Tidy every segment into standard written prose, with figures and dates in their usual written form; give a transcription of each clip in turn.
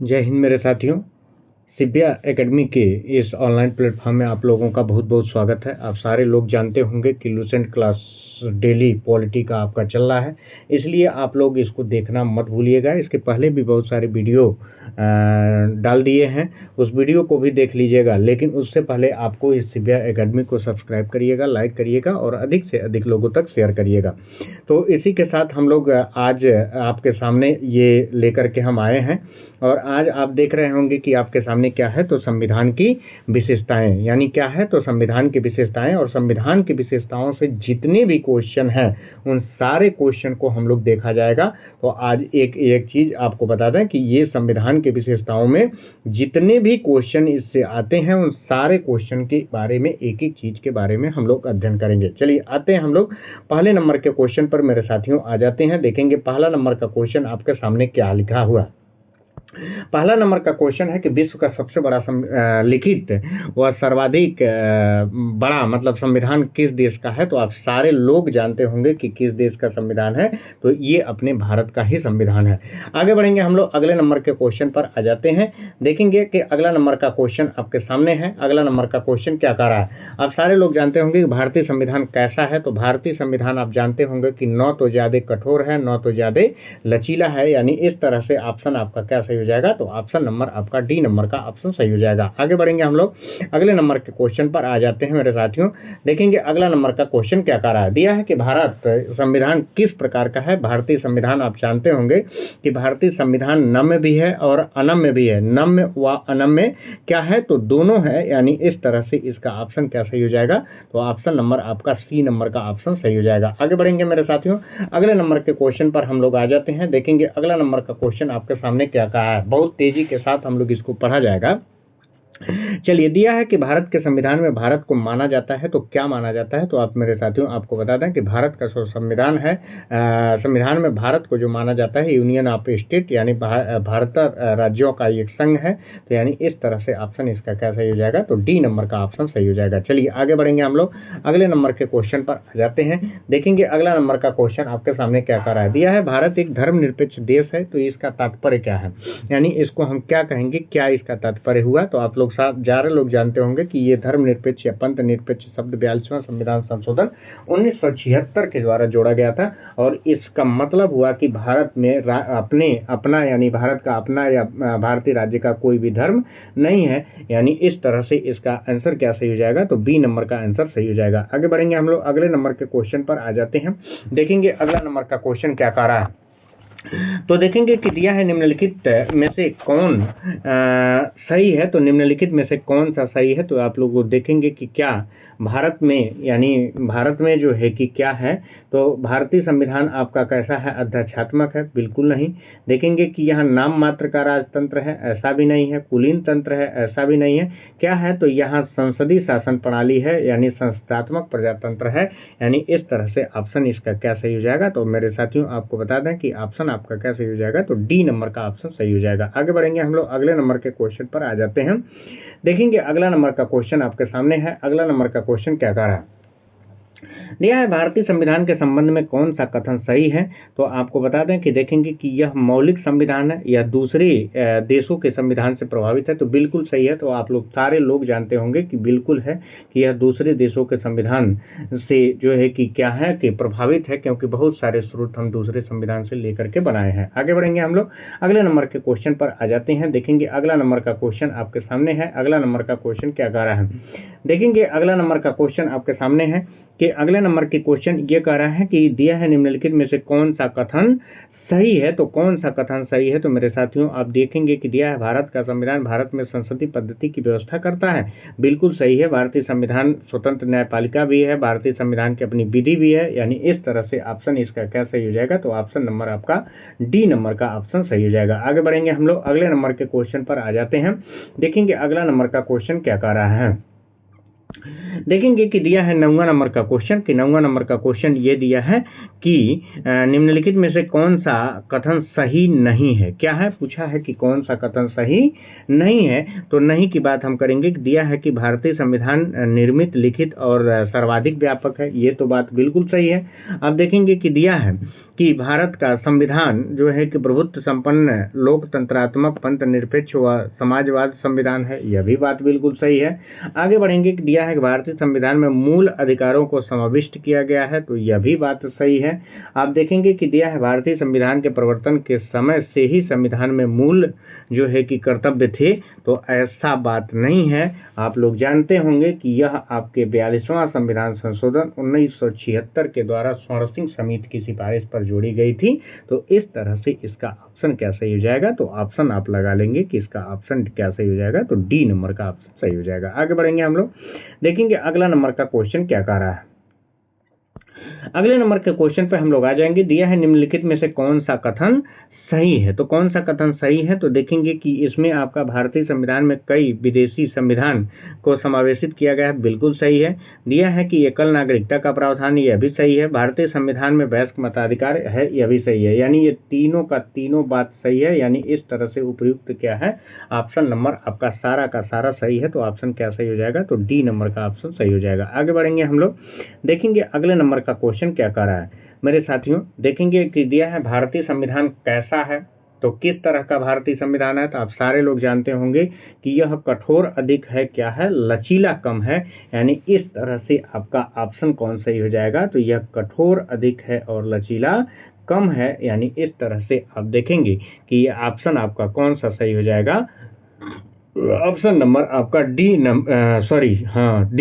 जय हिंद मेरे साथियों। सिब्या एकेडमी के इस ऑनलाइन प्लेटफॉर्म में आप लोगों का बहुत बहुत स्वागत है। आप सारे लोग जानते होंगे कि लूसेंट क्लास डेली पॉलिटी का आपका चल रहा है, इसलिए आप लोग इसको देखना मत भूलिएगा। इसके पहले भी बहुत सारे वीडियो डाल दिए हैं, उस वीडियो को भी देख लीजिएगा। लेकिन उससे पहले आपको इस सिब्या एकेडमी को सब्सक्राइब करिएगा, लाइक करिएगा और अधिक से अधिक लोगों तक शेयर करिएगा। तो इसी के साथ हम लोग आज आपके सामने ये लेकर के हम आए हैं और आज आप देख रहे होंगे कि आपके सामने क्या है, तो संविधान की विशेषताएं। यानी क्या है, तो संविधान की विशेषताएं, और संविधान की विशेषताओं से जितने भी क्वेश्चन हैं उन सारे क्वेश्चन को हम लोग देखा जाएगा। तो आज एक एक चीज आपको बता दें कि ये संविधान की विशेषताओं में जितने भी क्वेश्चन इससे आते हैं उन सारे क्वेश्चन के बारे में एक एक चीज के बारे में हम लोग अध्ययन करेंगे। चलिए आते हैं हम लोग पहले नंबर के क्वेश्चन पर। मेरे साथियों आ जाते हैं, देखेंगे पहला नंबर का क्वेश्चन आपके सामने क्या लिखा हुआ। पहला नंबर का क्वेश्चन है कि विश्व का सबसे बड़ा लिखित व सर्वाधिक बड़ा मतलब संविधान किस देश का है। तो आप सारे लोग जानते होंगे कि किस देश का संविधान है, तो ये अपने भारत का ही संविधान है। आगे बढ़ेंगे हम लोग अगले नंबर के क्वेश्चन पर आ जाते हैं, देखेंगे कि अगला नंबर का क्वेश्चन आपके सामने है। अगला नंबर का क्वेश्चन क्या कह रहा है। आप सारे लोग जानते होंगे कि भारतीय संविधान कैसा है। तो भारतीय संविधान आप जानते होंगे कि न तो ज्यादा कठोर है न तो ज्यादा लचीला है। यानी इस तरह से ऑप्शन आपका क्या सही हो जाएगा, तो ऑप्शन नंबर आपका डी नंबर का ऑप्शन सही हो जाएगा। आगे बढ़ेंगे हम लोग अगले नंबर के क्वेश्चन पर आ जाते हैं मेरे साथियों, देखेंगे अगला नंबर का क्वेश्चन क्या कह रहा है। दिया है कि भारत संविधान किस प्रकार का है। भारतीय संविधान आप जानते होंगे कि भारतीय संविधान नम्य भी है और अनम्य भी है। नम्य व अनम्य क्या है, तो दोनों है। यानी इस तरह से इसका ऑप्शन क्या सही हो जाएगा, तो ऑप्शन नंबर आपका सी नंबर का ऑप्शन सही हो जाएगा। आगे बढ़ेंगे मेरे साथियों अगले नंबर के क्वेश्चन पर हम लोग आ जाते हैं, देखेंगे अगला नंबर का क्वेश्चन आपके सामने क्या कहा है। बहुत तेजी के साथ हम लोग इसको पढ़ा जाएगा। चलिए दिया है कि भारत के संविधान में भारत को माना जाता है, तो क्या माना जाता है। तो आप मेरे साथियों आपको बता दें कि भारत का जो संविधान है, संविधान में भारत को जो माना जाता है यूनियन ऑफ स्टेट, यानी भारत राज्यों का एक संघ है। तो यानी इस तरह से ऑप्शन इसका क्या सही हो जाएगा, तो डी नंबर का ऑप्शन सही हो जाएगा। चलिए आगे बढ़ेंगे हम लोग अगले नंबर के क्वेश्चन पर आ जाते हैं, देखेंगे अगला नंबर का क्वेश्चन आपके सामने क्या कर रहा है। दिया है भारत एक धर्मनिरपेक्ष देश है, तो इसका तात्पर्य क्या है। यानी इसको हम क्या कहेंगे, क्या इसका तात्पर्य हुआ। तो आप लोग ज्यादा लोग जानते होंगे कि ये धर्मनिरपेक्ष या पंथ निरपेक्ष शब्द 42वां संविधान संशोधन 1976 के द्वारा जोड़ा गया था। और इसका मतलब हुआ कि भारत में अपना यानी भारत का अपना या भारतीय राज्य का कोई भी धर्म नहीं है। यानी इस तरह से इसका आंसर क्या सही हो जाएगा, तो बी नंबर का आंसर सही हो जाएगा। आगे बढ़ेंगे हम लोग अगले नंबर के क्वेश्चन पर आ जाते हैं, देखेंगे अगला नंबर का क्वेश्चन क्या कह रहा है। तो देखेंगे कि दिया है निम्नलिखित में से कौन सही है। तो निम्नलिखित में से कौन सा सही है, तो आप लोग देखेंगे कि क्या भारत में यानी भारत में जो है कि क्या है, तो भारतीय संविधान आपका कैसा है, अध्यक्षात्मक है, बिल्कुल नहीं। देखेंगे कि यहाँ नाम मात्र का राजतंत्र है, ऐसा भी नहीं है। कुलीन तंत्र है, ऐसा भी नहीं है। क्या है, तो यहाँ संसदीय शासन प्रणाली है, यानी संस्थात्मक प्रजातंत्र है। यानी इस तरह से ऑप्शन इसका क्या सही हो जाएगा, तो मेरे साथियों आपको बता दें कि ऑप्शन आपका क्या सही हो जाएगा, तो डी नंबर का ऑप्शन सही हो जाएगा। आगे बढ़ेंगे हम लोग अगले नंबर के क्वेश्चन पर आ जाते हैं, देखेंगे अगला नंबर का क्वेश्चन आपके सामने है। अगला नंबर का क्वेश्चन क्या कह रहा है। दिया है भारतीय संविधान के संबंध में कौन सा कथन सही है। तो आपको बता दें कि देखेंगे कि यह मौलिक संविधान है या दूसरे देशों के संविधान से प्रभावित है, तो बिल्कुल सही है। तो आप लोग सारे लोग जानते होंगे कि बिल्कुल है कि यह दूसरे देशों के संविधान से जो है कि क्या है कि प्रभावित है, क्योंकि बहुत सारे स्रोत हम दूसरे संविधान से लेकर के बनाए हैं। आगे बढ़ेंगे हम लोग अगले नंबर के क्वेश्चन पर आ जाते हैं, देखेंगे अगला नंबर का क्वेश्चन आपके सामने है। अगला नंबर का क्वेश्चन क्या कह रहा है, देखेंगे अगला नंबर का क्वेश्चन आपके सामने है कि अगले नंबर के क्वेश्चन ये कह रहा है कि दिया है निम्नलिखित में से कौन सा कथन सही है। तो कौन सा कथन सही है, तो मेरे साथियों आप देखेंगे कि दिया है भारत का संविधान भारत में संसदीय पद्धति की व्यवस्था करता है, बिल्कुल सही है। भारतीय संविधान स्वतंत्र न्यायपालिका भी है, भारतीय संविधान की अपनी विधि भी है। यानी इस तरह से ऑप्शन इसका क्या सही हो जाएगा, तो ऑप्शन नंबर आपका डी नंबर का ऑप्शन सही हो जाएगा। आगे बढ़ेंगे हम लोग अगले नंबर के क्वेश्चन पर आ जाते हैं, देखेंगे अगला नंबर का क्वेश्चन क्या कह रहा है। देखेंगे कि दिया है 9वां नंबर का क्वेश्चन, कि 9वां नंबर का क्वेश्चन ये दिया है कि निम्नलिखित में से कौन सा कथन सही नहीं है। क्या है, पूछा है कि कौन सा कथन सही नहीं है। तो नहीं की बात हम करेंगे कि दिया है कि भारतीय संविधान निर्मित, लिखित और सर्वाधिक व्यापक है। ये तो बात बिल्कुल सही है। अब देखेंगे कि दिया है कि भारत का संविधान जो है कि प्रभुत्व संपन्न लोकतंत्रात्मक पंथ निरपेक्ष व समाजवाद संविधान है, यह भी बात बिल्कुल सही है। आगे बढ़ेंगे कि दिया है कि भारतीय संविधान में मूल अधिकारों को समाविष्ट किया गया है, तो यह भी बात सही है। आप देखेंगे कि दिया है भारतीय संविधान के प्रवर्तन के समय से ही संविधान में मूल जो है कि कर्तव्य थे, तो ऐसा बात नहीं है। आप लोग जानते होंगे कि यह आपके 42वां संविधान संशोधन 1976 के द्वारा स्वर्ण सिंह समिति की सिफारिश पर जोड़ी गई थी। तो इस तरह से इसका ऑप्शन क्या सही हो जाएगा, तो ऑप्शन आप लगा लेंगे कि इसका ऑप्शन क्या सही हो जाएगा, तो डी नंबर का ऑप्शन सही हो जाएगा। आगे बढ़ेंगे हम लोग, देखेंगे अगला नंबर का क्वेश्चन क्या कह रहा है। अगले नंबर के क्वेश्चन पे हम लोग आ जाएंगे। दिया है निम्नलिखित में से कौन सा कथन सही है, तो कौन सा कथन सही है, तो देखेंगे कि इसमें आपका भारतीय संविधान में कई विदेशी संविधान को समावेशित किया गया है, बिल्कुल सही है। दिया है कि एकल नागरिकता का प्रावधान, यह भी सही है। भारतीय संविधान में वयस्क मताधिकार है, यह भी सही है। यानी ये तीनों का तीनों बात सही है। यानी इस तरह से उपयुक्त क्या है, ऑप्शन नंबर आपका सारा का सारा सही है। तो ऑप्शन क्या सही हो जाएगा, तो डी नंबर का ऑप्शन सही हो जाएगा। आगे बढ़ेंगे हम लोग, देखेंगे अगले नंबर का क्वेश्चन क्या कर रहा है मेरे साथियों। देखेंगे कि दिया है भारतीय संविधान कैसा है, तो किस तरह का भारतीय संविधान है, तो आप सारे लोग जानते होंगे कि यह कठोर अधिक है, क्या है, लचीला कम है। यानी इस तरह से आपका ऑप्शन कौन सही हो जाएगा, तो यह कठोर अधिक है और लचीला कम है। यानी इस तरह से आप देखेंगे कि यह ऑप्शन आपका कौन सा सही हो जाएगा, ऑप्शन नंबर आपका डी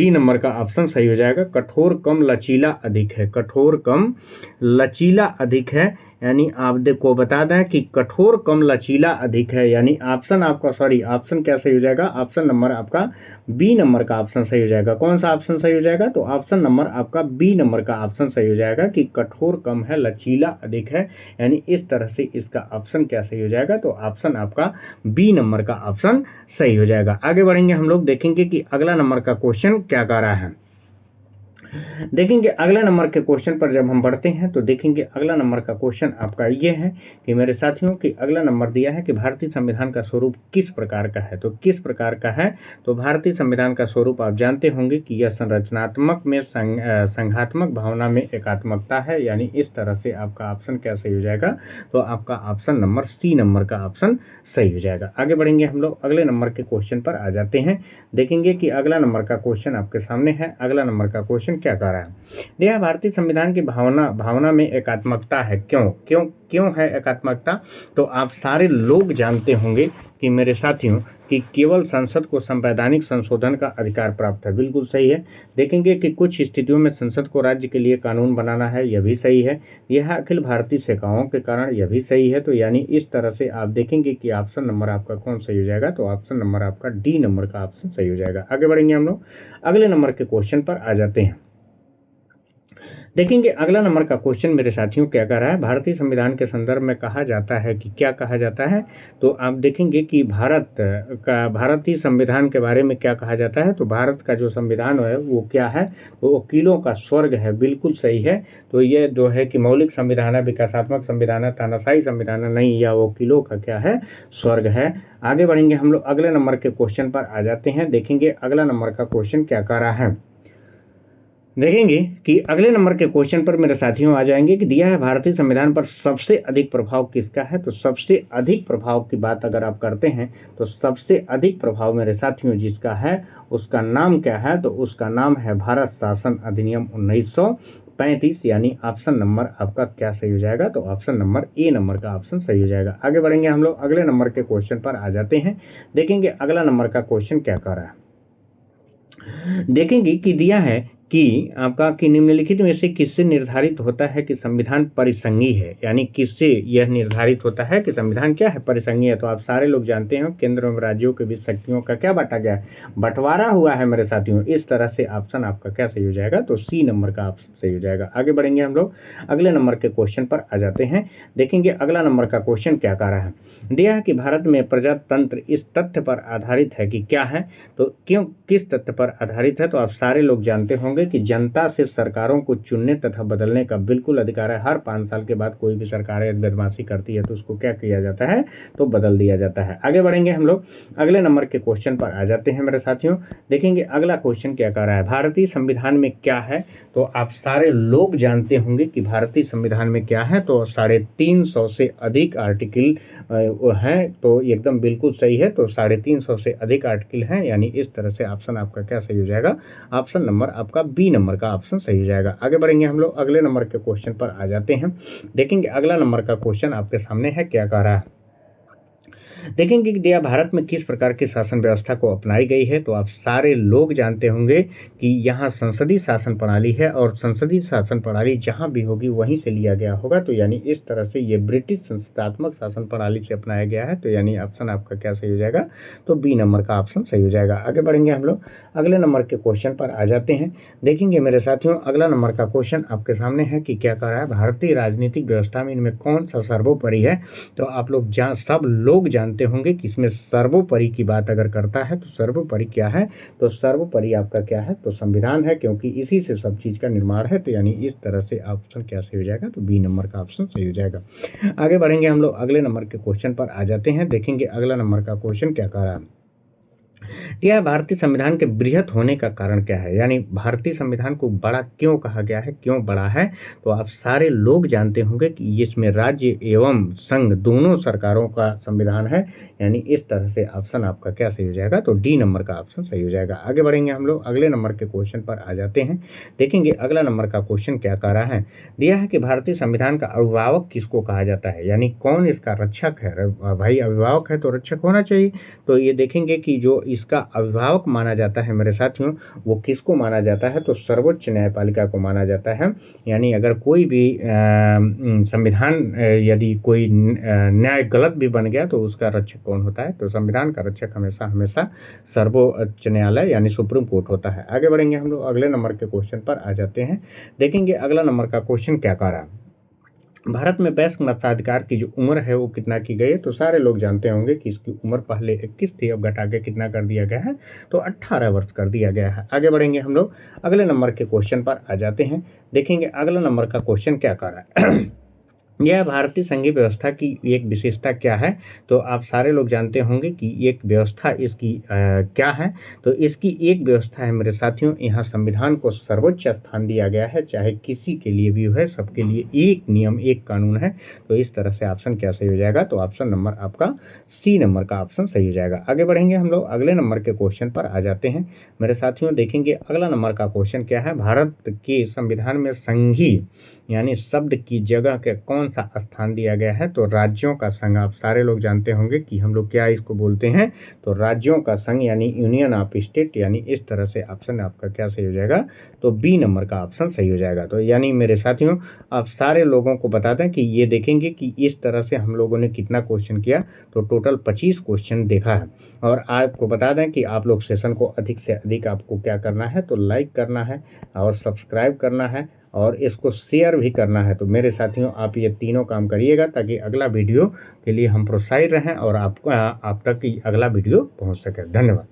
नंबर का ऑप्शन सही हो जाएगा। कठोर कम लचीला अधिक है, कठोर कम लचीला अधिक है। यानी आप देखो बता दें कि कठोर कम लचीला अधिक है। यानी ऑप्शन आपका ऑप्शन क्या सही हो जाएगा, ऑप्शन नंबर आपका बी नंबर का ऑप्शन सही हो जाएगा। कौन सा ऑप्शन सही हो जाएगा, तो ऑप्शन नंबर आपका बी नंबर का ऑप्शन सही हो जाएगा कि कठोर कम है लचीला अधिक है। यानी इस तरह से इसका ऑप्शन क्या सही हो जाएगा, तो ऑप्शन आपका बी नंबर का ऑप्शन सही हो जाएगा। आगे बढ़ेंगे हम लोग, देखेंगे कि अगला नंबर का क्वेश्चन क्या कह रहा है। देखेंगे अगला नंबर के क्वेश्चन पर जब हम बढ़ते हैं, तो देखेंगे अगला नंबर का क्वेश्चन आपका ये है कि मेरे साथियों कि अगला नंबर दिया है कि भारतीय संविधान का स्वरूप किस प्रकार का है। तो किस प्रकार का है, तो भारतीय संविधान का स्वरूप आप जानते होंगे कि यह संरचनात्मक में संघात्मक भावना में एकात्मकता है। यानी इस तरह से आपका ऑप्शन क्या सही हो जाएगा, तो आपका ऑप्शन नंबर सी नंबर का ऑप्शन सही हो जाएगा। आगे बढ़ेंगे हम लोग, अगले नंबर के क्वेश्चन पर आ जाते हैं। देखेंगे कि अगला नंबर का क्वेश्चन आपके सामने है। अगला नंबर का क्वेश्चन क्या कह रहा है, यह भारतीय संविधान की भावना में एकात्मकता है, क्यों है एकात्मकता, तो आप सारे लोग जानते होंगे कि मेरे साथियों कि केवल संसद को संवैधानिक संशोधन का अधिकार प्राप्त है, बिल्कुल सही है। देखेंगे कि कुछ स्थितियों में संसद को राज्य के लिए कानून बनाना है, यह भी सही है। यह अखिल भारतीय सेवाओं के कारण, यह भी सही है। तो यानी इस तरह से आप देखेंगे कि ऑप्शन नंबर आपका कौन सही हो जाएगा, तो ऑप्शन नंबर आपका डी नंबर का ऑप्शन सही हो जाएगा। आगे बढ़ेंगे हम लोग, अगले नंबर के क्वेश्चन पर आ जाते हैं। देखेंगे अगला नंबर का क्वेश्चन मेरे साथियों क्या कह रहा है, भारतीय संविधान के संदर्भ में कहा जाता है कि क्या कहा जाता है, तो आप देखेंगे कि भारतीय संविधान के बारे में क्या कहा जाता है। तो भारत का जो संविधान है वो क्या है, तो वकीलों का स्वर्ग है, बिल्कुल सही है। तो ये जो है कि मौलिक संविधान है, विकासात्मक संविधान है, तानाशाही संविधान है, नहीं, यह वकीलों का क्या है, स्वर्ग है। आगे बढ़ेंगे हम लोग, अगले नंबर के क्वेश्चन पर आ जाते हैं। देखेंगे अगला नंबर का क्वेश्चन क्या कह रहा है। देखेंगे कि अगले नंबर के क्वेश्चन पर मेरे साथियों आ जाएंगे कि दिया है भारतीय संविधान पर सबसे अधिक प्रभाव किसका है। तो सबसे अधिक प्रभाव की बात अगर आप करते हैं, तो सबसे अधिक प्रभाव मेरे साथियों जिसका है उसका नाम क्या है, तो उसका नाम है भारत शासन अधिनियम 1935। यानी ऑप्शन नंबर आपका क्या सही हो जाएगा, तो ऑप्शन नंबर ए नंबर का ऑप्शन सही हो जाएगा। आगे बढ़ेंगे हम लोग, अगले नंबर के क्वेश्चन पर आ जाते हैं। देखेंगे अगला नंबर का क्वेश्चन क्या कर रहा है। देखेंगे कि दिया है कि आपका कि निम्नलिखित में से किससे निर्धारित होता है कि संविधान परिसंघीय है। यानी किससे यह निर्धारित होता है कि संविधान क्या है, परिसंघीय है। तो आप सारे लोग जानते हैं केंद्र एवं राज्यों के बीच शक्तियों का क्या बांटा गया है, बंटवारा हुआ है मेरे साथियों। इस तरह से ऑप्शन आपका क्या सही हो जाएगा, तो सी नंबर का ऑप्शन सही हो जाएगा। आगे बढ़ेंगे हम लोग, अगले नंबर के क्वेश्चन पर आ जाते हैं। देखेंगे अगला नंबर का क्वेश्चन क्या कह रहा है। दिया है कि भारत में प्रजातंत्र इस तथ्य पर आधारित है कि क्या है, तो किस तथ्य पर आधारित है, तो आप सारे लोग जानते होंगे होंगे कि जनता से सरकारों को चुनने तथा बदलने का बिल्कुल अधिकार है। हर 5 साल के बाद कोई भी सरकार यदि बदमाशी करती है तो उसको क्या किया जाता है, तो बदल दिया जाता है। आगे बढ़ेंगे हम लोग, अगले नंबर के क्वेश्चन पर आ जाते हैं मेरे साथियों। देखेंगे अगला क्वेश्चन क्या कह रहा है, भारतीय संविधान में क्या है। तो आप सारे लोग जानते होंगे कि भारतीय संविधान में क्या है, तो 350 से अधिक आर्टिकल हैं, तो एकदम बिल्कुल सही है। तो 350 से अधिक आर्टिकल हैं, यानी इस तरह से ऑप्शन आपका क्या सही हो जाएगा, ऑप्शन नंबर आपका बी नंबर का ऑप्शन सही हो जाएगा। आगे बढ़ेंगे हम लोग, अगले नंबर के क्वेश्चन पर आ जाते हैं। देखेंगे अगला नंबर का क्वेश्चन आपके सामने है, क्या कह रहा है। देखेंगे कि दिया भारत में किस प्रकार की शासन व्यवस्था को अपनाई गई है। तो आप सारे लोग जानते होंगे कि यहाँ संसदीय शासन प्रणाली है, और संसदीय शासन प्रणाली जहाँ भी होगी वहीं से लिया गया होगा। तो यानी इस तरह से ये ब्रिटिश संस्थात्मक शासन प्रणाली से अपनाया गया है। तो यानी ऑप्शन आपका क्या सही हो जाएगा, तो बी नंबर का ऑप्शन सही हो जाएगा। आगे बढ़ेंगे हम लोग, अगले नंबर के क्वेश्चन पर आ जाते हैं। देखेंगे मेरे साथियों, अगला नंबर का क्वेश्चन आपके सामने है कि क्या कह रहा है, भारतीय राजनीतिक व्यवस्था में इनमें कौन सा सर्वोपरि है। तो आप लोग सब लोग जानते होंगे कि इसमें सर्वोपरि की बात अगर करता है तो सर्वोपरि क्या है, तो सर्वोपरि आपका क्या है, तो संविधान है, क्योंकि इसी से सब चीज का निर्माण है। तो यानी इस तरह से ऑप्शन क्या सही हो जाएगा, तो बी नंबर का ऑप्शन सही हो जाएगा। आगे बढ़ेंगे हम लोग, अगले नंबर के क्वेश्चन पर आ जाते हैं। देखेंगे अगला नंबर का क्वेश्चन क्या कह रहा है, यह भारतीय संविधान के बृहत होने का कारण क्या है, यानी भारतीय संविधान को बड़ा क्यों कहा गया है, क्यों बड़ा है। तो आप सारे लोग जानते होंगे कि इसमें राज्य एवं संघ दोनों सरकारों का संविधान है, यानी इस तरह से ऑप्शन आपका क्या सही हो जाएगा, तो डी नंबर का ऑप्शन सही हो जाएगा। आगे बढ़ेंगे हम लोग, अगले नंबर के क्वेश्चन पर आ जाते हैं। देखेंगे अगला नंबर का क्वेश्चन क्या कह रहा है, दिया है कि भारतीय संविधान का अभिभावक किसको कहा जाता है, यानी कौन इसका रक्षक है। भाई अभिभावक है तो रक्षक होना चाहिए। तो ये देखेंगे कि जो इसका अभिभावक माना जाता है मेरे साथियों, वो किसको माना जाता है, तो सर्वोच्च न्यायपालिका को माना जाता है। यानी अगर कोई भी संविधान यदि कोई न्याय गलत भी बन गया तो उसका रक्षक कौन होता है, तो संविधान का रक्षक हमेशा हमेशा सर्वोच्च न्यायालय यानी सुप्रीम कोर्ट होता है। आगे बढ़ेंगे हम लोग, अगले नंबर के क्वेश्चन पर आ जाते हैं। देखेंगे अगला नंबर का क्वेश्चन क्या कह रहा है, भारत में वयस्क मताधिकार की जो उम्र है वो कितना की गई है। तो सारे लोग जानते होंगे कि इसकी उम्र पहले 21 थी, अब घटा के कितना कर दिया गया है, तो 18 वर्ष कर दिया गया है। आगे बढ़ेंगे हम लोग, अगले नंबर के क्वेश्चन पर आ जाते हैं। देखेंगे अगला नंबर का क्वेश्चन क्या कर रहा है, यह भारतीय संघीय व्यवस्था की एक विशेषता क्या है। तो आप सारे लोग जानते होंगे कि एक व्यवस्था इसकी क्या है। तो इसकी एक व्यवस्था है मेरे साथियों, यहाँ संविधान को सर्वोच्च स्थान दिया गया है, चाहे किसी के लिए भी है, सबके लिए एक नियम एक कानून है। तो इस तरह से ऑप्शन क्या सही हो जाएगा, तो ऑप्शन नंबर आपका सी नंबर का ऑप्शन सही हो जाएगा। आगे बढ़ेंगे हम लोग, अगले नंबर के क्वेश्चन पर आ जाते हैं मेरे साथियों। देखेंगे अगला नंबर का क्वेश्चन क्या है, भारत के संविधान में संघीय यानी शब्द की जगह के कौन सा स्थान दिया गया है। तो राज्यों का संघ, आप सारे लोग जानते होंगे कि हम लोग क्या इसको बोलते हैं, तो राज्यों का संघ यानी यूनियन ऑफ स्टेट। यानी इस तरह से ऑप्शन आपका क्या सही हो जाएगा, तो बी नंबर का ऑप्शन सही हो जाएगा। तो यानी मेरे साथियों आप सारे लोगों को बता दें कि ये देखेंगे कि इस तरह से हम लोगों ने कितना क्वेश्चन किया, तो टोटल 25 क्वेश्चन देखा है। और आपको बता दें कि आप लोग सेशन को अधिक से अधिक आपको क्या करना है, तो लाइक करना है और सब्सक्राइब करना है और इसको शेयर भी करना है। तो मेरे साथियों आप ये तीनों काम करिएगा ताकि अगला वीडियो के लिए हम प्रोत्साहित रहें और आप तक अगला वीडियो पहुंच सके। धन्यवाद।